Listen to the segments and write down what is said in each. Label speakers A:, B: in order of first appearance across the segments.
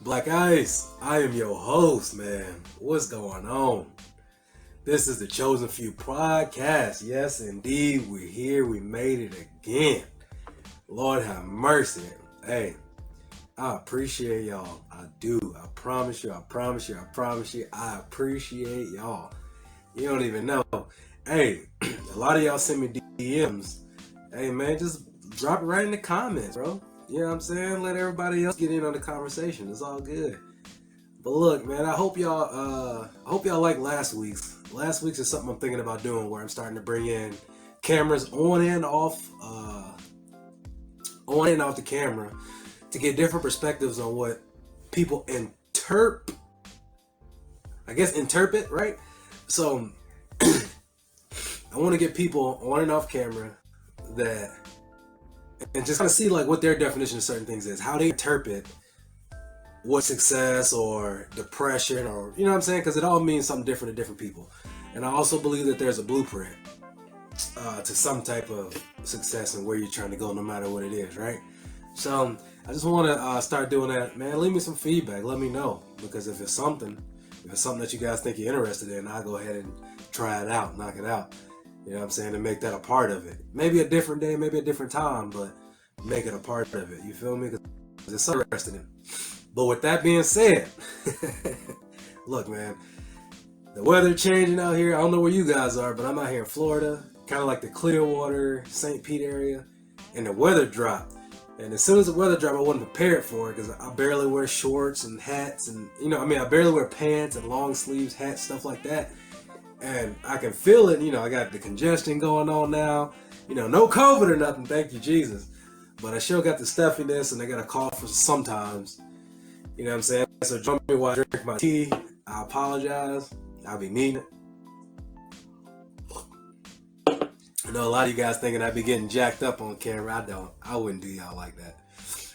A: Black Ice, I am your host, man. What's going on? This is the Chosen Few podcast. Yes, indeed, we're here. We made it again. Lord have mercy. Hey, I appreciate y'all. I do. I promise you. I promise you. I promise you. I appreciate y'all. You don't even know. Hey, a lot of y'all send me DMs. Hey, man, just drop it right in the comments, bro. You know what I'm saying? Let everybody else get in on the conversation. It's all good. But look, man, I hope y'all like last week's. Last week's is something I'm thinking about doing where I'm starting to bring in cameras on and off the camera to get different perspectives on what people interpret, right? So I want to get people on and off camera that and just kind of see like what their definition of certain things is, how they interpret what success or depression or you know what I'm saying, because it all means something different to different people. And I also believe that there's a blueprint to some type of success and where you're trying to go, no matter what it is, right? So I just want to start doing that, man. Leave me some feedback. Let me know, because if it's something that you guys think you're interested in, I'll go ahead and try it out, knock it out. You know what I'm saying? To make that a part of it. Maybe a different day, maybe a different time, but make it a part of it. You feel me? Because it's so interesting. But with that being said, look, man, the weather changing out here. I don't know where you guys are, but I'm out here in Florida, kind of like the Clearwater, St. Pete area, and the weather dropped. And as soon as the weather dropped, I wasn't prepared for it because I barely wear shorts and hats, and I barely wear pants and long sleeves, hats, stuff like that. And I can feel it. I got the congestion going on now. No COVID or nothing, thank you Jesus. But I sure got the stuffiness, and I got a cough sometimes. You know what I'm saying? So join me while I drink my tea. I apologize. I'll be needing it. I know a lot of you guys thinking I'd be getting jacked up on camera. I don't. I wouldn't do y'all like that.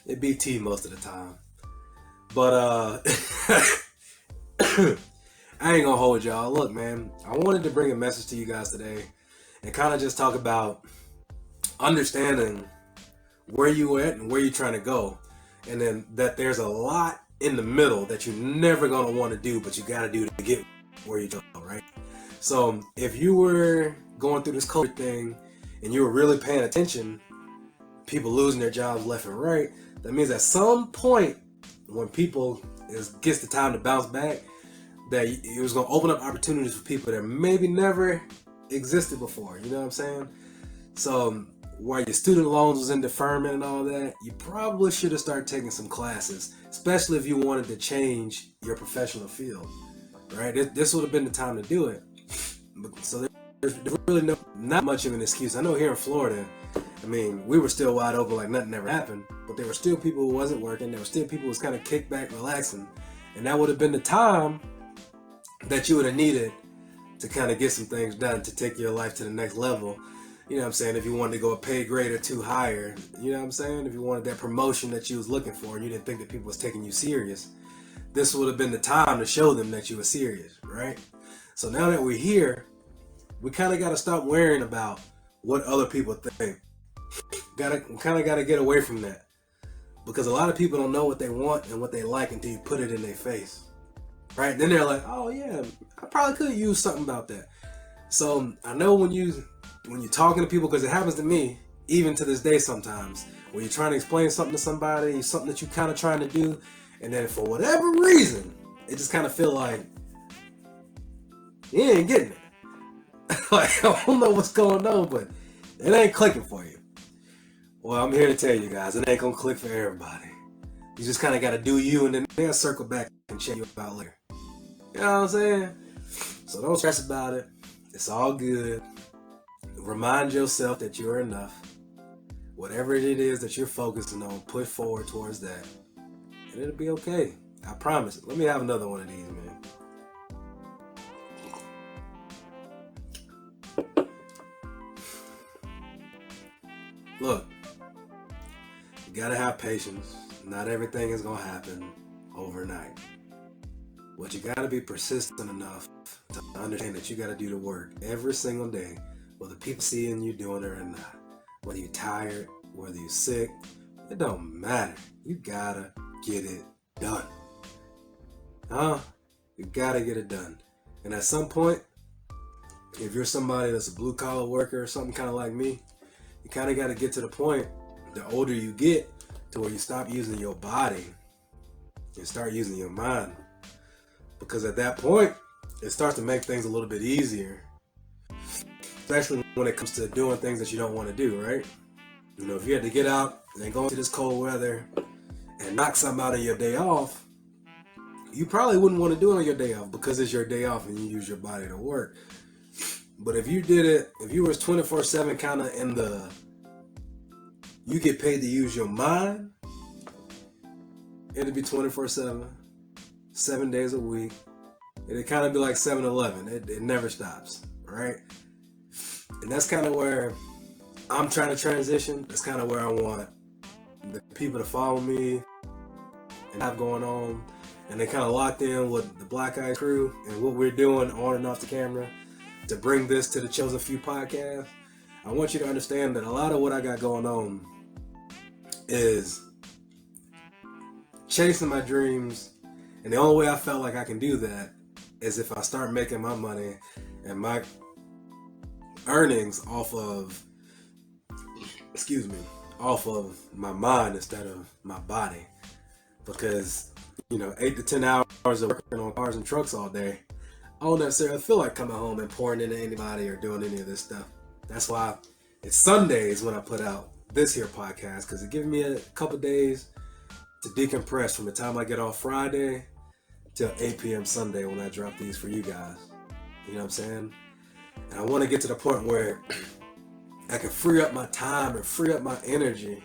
A: It'd be tea most of the time. But I ain't gonna hold y'all. Look, man, I wanted to bring a message to you guys today and kind of just talk about understanding where you at and where you're trying to go. And then that there's a lot in the middle that you're never gonna want to do, but you gotta do to get where you go, right? So if you were going through this COVID thing and you were really paying attention, people losing their jobs left and right, that means at some point when people gets the time to bounce back, that it was gonna open up opportunities for people that maybe never existed before. You know what I'm saying? So while your student loans was in deferment and all that, you probably should have started taking some classes, especially if you wanted to change your professional field, right? This would have been the time to do it. So there's really not much of an excuse. I know here in Florida, we were still wide open like nothing ever happened, but there were still people who wasn't working. There were still people who was kind of kicked back, relaxing. And that would have been the time that you would have needed to kind of get some things done to take your life to the next level. You know what I'm saying? If you wanted to go a pay grade or two higher, you know what I'm saying? If you wanted that promotion that you was looking for and you didn't think that people was taking you serious, this would have been the time to show them that you were serious, right? So now that we're here, we kind of got to stop worrying about what other people think. Kind of got to get away from that, because a lot of people don't know what they want and what they like until you put it in their face, right? Then they're like, oh yeah, I probably could use something about that. So I know when you're talking to people, because it happens to me even to this day sometimes, when you're trying to explain something to somebody, something that you're kind of trying to do, and then for whatever reason, it just kind of feel like you ain't getting it. Like, I don't know what's going on, but it ain't clicking for you. Well, I'm here to tell you guys, it ain't gonna click for everybody. You just kind of got to do you, and then they'll circle back and check you out later. You know what I'm saying? So don't stress about it. It's all good. Remind yourself that you're enough. Whatever it is that you're focusing on, push forward towards that, and it'll be okay. I promise. Let me have another one of these, man. Look, you gotta have patience. Not everything is gonna happen overnight. But you gotta be persistent enough to understand that you gotta do the work every single day, whether people seeing you doing it or not. Whether you're tired, whether you're sick, it don't matter. You gotta get it done. Huh? You gotta get it done. And at some point, if you're somebody that's a blue collar worker or something kind of like me, you kind of got to get to the point, the older you get, to where you stop using your body and start using your mind. Because at that point, it starts to make things a little bit easier, especially when it comes to doing things that you don't want to do, right? You know, if you had to get out and go into this cold weather and knock something out of your day off, you probably wouldn't want to do it on your day off because it's your day off and you use your body to work. But if you did it, if you was 24/7 kind of in the, you get paid to use your mind, it'd be 24/7, 7 days a week. It'd kind of be like 7-Eleven. It never stops, right? And that's kind of where I'm trying to transition. That's kind of where I want the people to follow me and have going on. And they kind of locked in with the Black Eye Crew and what we're doing on and off the camera to bring this to the Chosen Few podcast. I want you to understand that a lot of what I got going on is chasing my dreams, and the only way I felt like I can do that is if I start making my money and my earnings off of my mind instead of my body. Because, 8 to 10 hours of working on cars and trucks all day, I don't necessarily feel like coming home and pouring into anybody or doing any of this stuff. That's why it's Sundays when I put out this here podcast, because it gives me a couple days to decompress from the time I get off Friday till 8 p.m. Sunday when I drop these for you guys. You know what I'm saying? And I want to get to the point where I can free up my time and free up my energy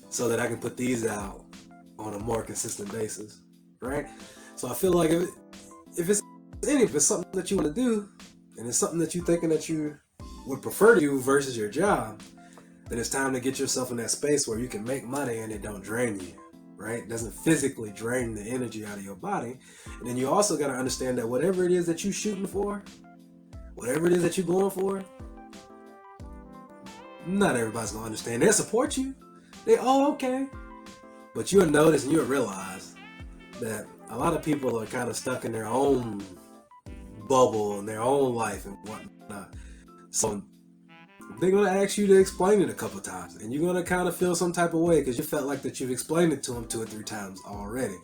A: so that I can put these out on a more consistent basis, right? So I feel like if it's something that you want to do, and it's something that you're thinking that you would prefer to do versus your job, then it's time to get yourself in that space where you can make money and it don't drain you, right? It doesn't physically drain the energy out of your body. And then you also got to understand that whatever it is that you're shooting for, whatever it is that you're going for, not everybody's going to understand. They'll support you. Okay. But you'll notice and you'll realize that a lot of people are kind of stuck in their own bubble and their own life and whatnot. So they're going to ask you to explain it a couple times, and you're going to kind of feel some type of way because you felt like that you've explained it to them 2 or 3 times already.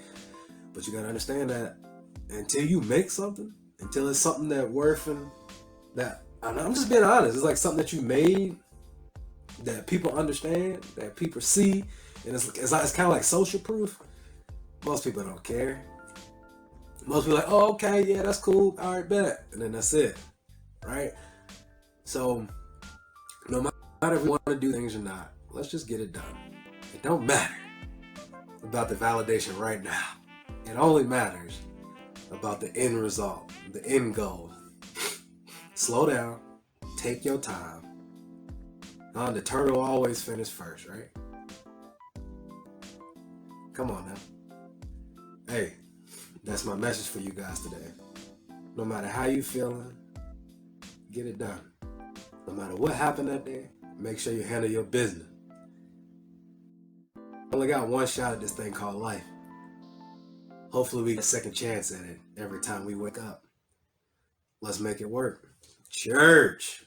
A: But you got to understand that until you make something, until it's something that worth and that, I'm just being honest, it's like something that you made that people understand, that people see, and it's kind of like social proof. Most people don't care. Most people are like, oh, okay, yeah, that's cool, all right, bet, and then that's it, right? So no matter if you want to do things or not, let's just get it done. It don't matter about the validation right now. It only matters about the end result, the end goal. Slow down, take your time. The turtle always finish first, right? Come on now. Hey, that's my message for you guys today. No matter how you feeling, get it done. No matter what happened that day, make sure you handle your business. Only got one shot at this thing called life. Hopefully we get a second chance at it every time we wake up. Let's make it work. Church.